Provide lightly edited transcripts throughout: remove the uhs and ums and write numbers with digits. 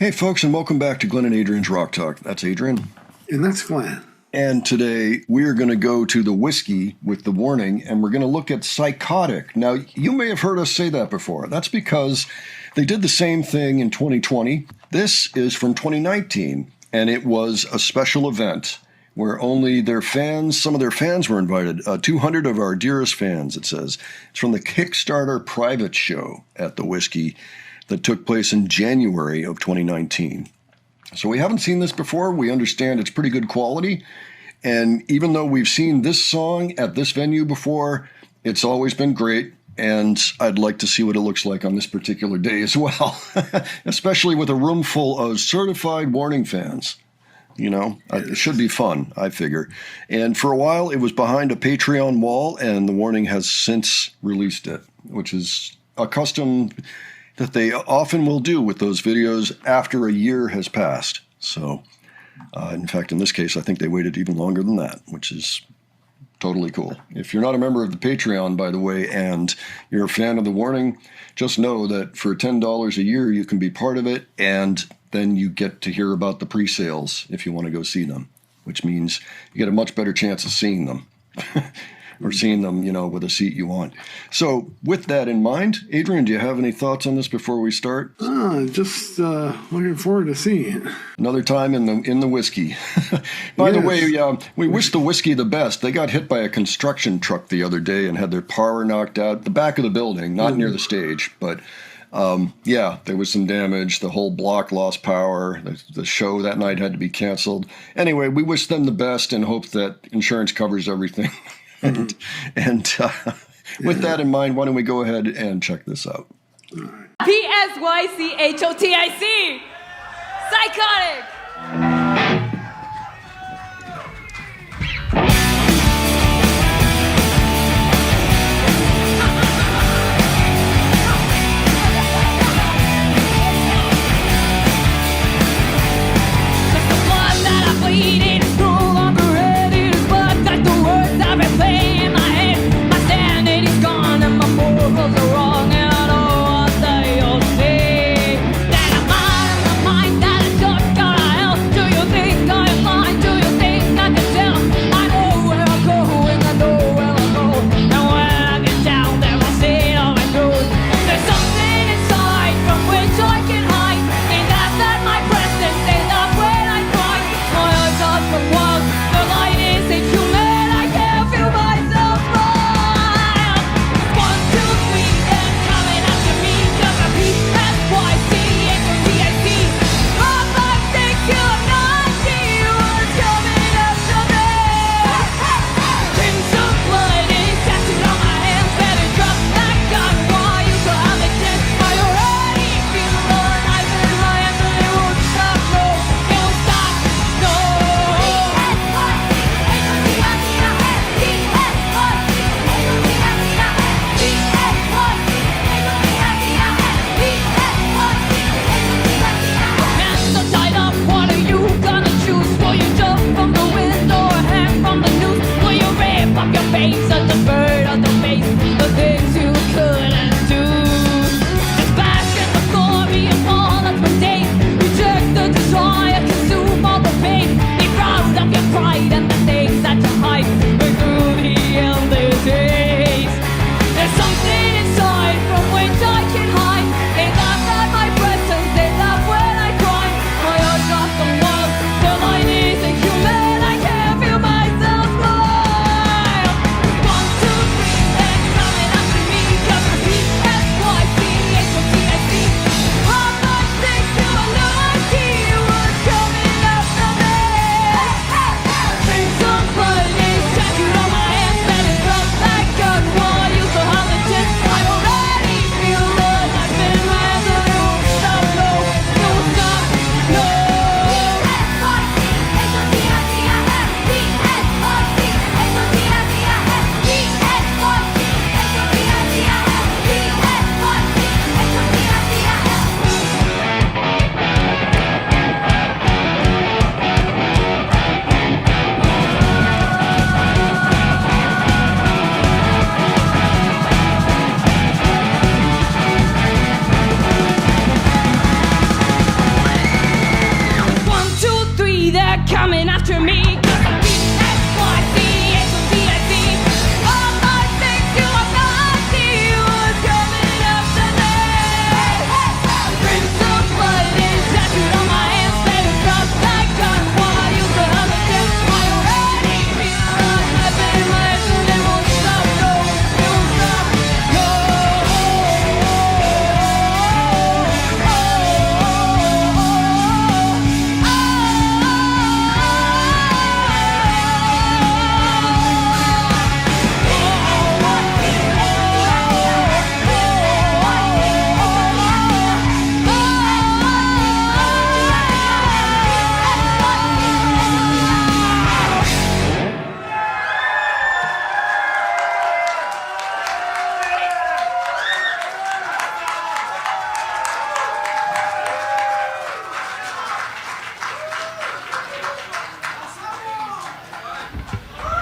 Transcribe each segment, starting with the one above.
Hey, folks, and welcome back to Glenn and Adrian's Rock Talk. That's Adrian. And that's Glenn. And today we are going to go to the Whisky with the warning, and we're going to look at Psychotic. Now, you may have heard us say that before. That's because they did the same thing in 2020. This is from 2019, and it was a special event where only their fans, some of their fans were invited. 200 of our dearest fans, it says. It's from the Kickstarter private show at the Whisky that took place in January of 2019. So we haven't seen this before. We understand it's pretty good quality. And even though we've seen this song at this venue before, it's always been great. And I'd like to see what it looks like on this particular day as well, especially with a room full of certified Warning fans. You know, it should be fun, I figure. And for a while, it was behind a Patreon wall, and the Warning has since released it, which is a custom that they often will do with those videos after a year has passed. So, in fact, in this case, I think they waited even longer than that, which is totally cool. If you're not a member of the Patreon, by the way, and you're a fan of the Warning, just know that for $10 a year, you can be part of it, and then you get to hear about the pre-sales if you want to go see them, which means you get a much better chance of seeing them. Or seeing them, you know, with a seat you want. So with that in mind, Adrian, do you have any thoughts on this before we start? Just looking forward to seeing it. Another time in the Whisky. By the way, we wish the Whisky the best. They got hit by a construction truck the other day and had their power knocked out. The back of the building, not near the stage, but there was some damage. The whole block lost power. The show that night had to be canceled. Anyway, we wish them the best and hope that insurance covers everything. And with that in mind, why don't we go ahead and check this out? P.S.Y.C.H.O.T.I.C. Psychotic. Wrong, and I know what they all say. That I'm out of my mind, that I just gotta torture me. 'Cause I'm P.S.Y.C.H.O.T.I.C. All my things you are not see was coming up to me. Prince of blood is tattooed on my hands, better drop like gun. While you could understand, I already feel like nothing in my head, so they won't stop, no, they won't stop, no.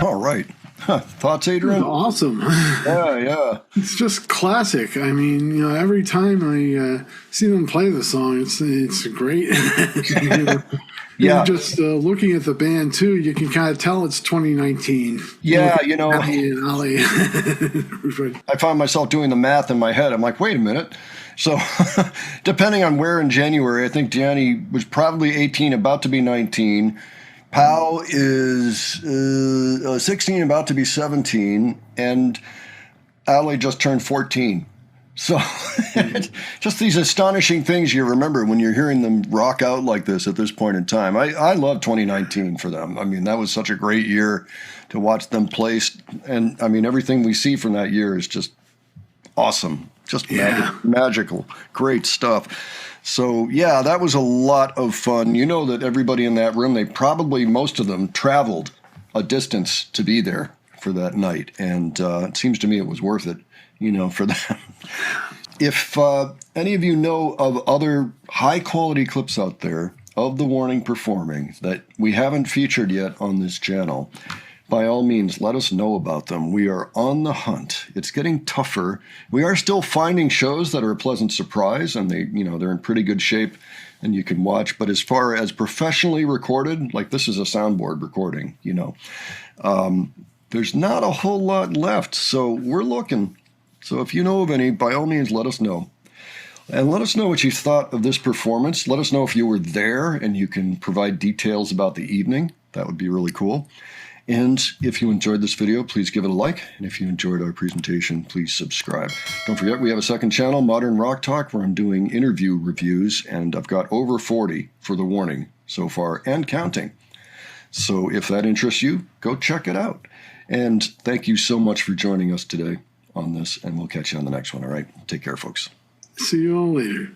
All right. Thoughts, Adrian? Awesome. Yeah. It's just classic. I mean, every time I see them play the song, it's great. Yeah. Just looking at the band too, you can kind of tell it's 2019. Yeah, Abby and Ali. I find myself doing the math in my head. I'm like, wait a minute. So, depending on where in January, I think Danny was probably 18, about to be 19. Pal is 16, about to be 17, and Ali just turned 14. So, just these astonishing things you remember when you're hearing them rock out like this at this point in time. I love 2019 for them. I mean, that was such a great year to watch them play. And, I mean, everything we see from that year is just awesome. Just magical. Great stuff. So, yeah, that was a lot of fun. You know that everybody in that room, most of them traveled a distance to be there for that night. And it seems to me it was worth it, for them. If any of you know of other high-quality clips out there of The Warning performing that we haven't featured yet on this channel, by all means, let us know about them. We are on the hunt. It's getting tougher. We are still finding shows that are a pleasant surprise, and they're in pretty good shape, and you can watch. But as far as professionally recorded, like this is a soundboard recording, there's not a whole lot left. So we're looking. So if you know of any, by all means, let us know. And let us know what you thought of this performance. Let us know if you were there and you can provide details about the evening. That would be really cool. And if you enjoyed this video, please give it a like. And if you enjoyed our presentation, please subscribe. Don't forget, we have a second channel, Modern Rock Talk, where I'm doing interview reviews, and I've got over 40 for The Warning so far, and counting. So if that interests you, go check it out. And thank you so much for joining us today on this, and we'll catch you on the next one, all right? Take care, folks. See you all later.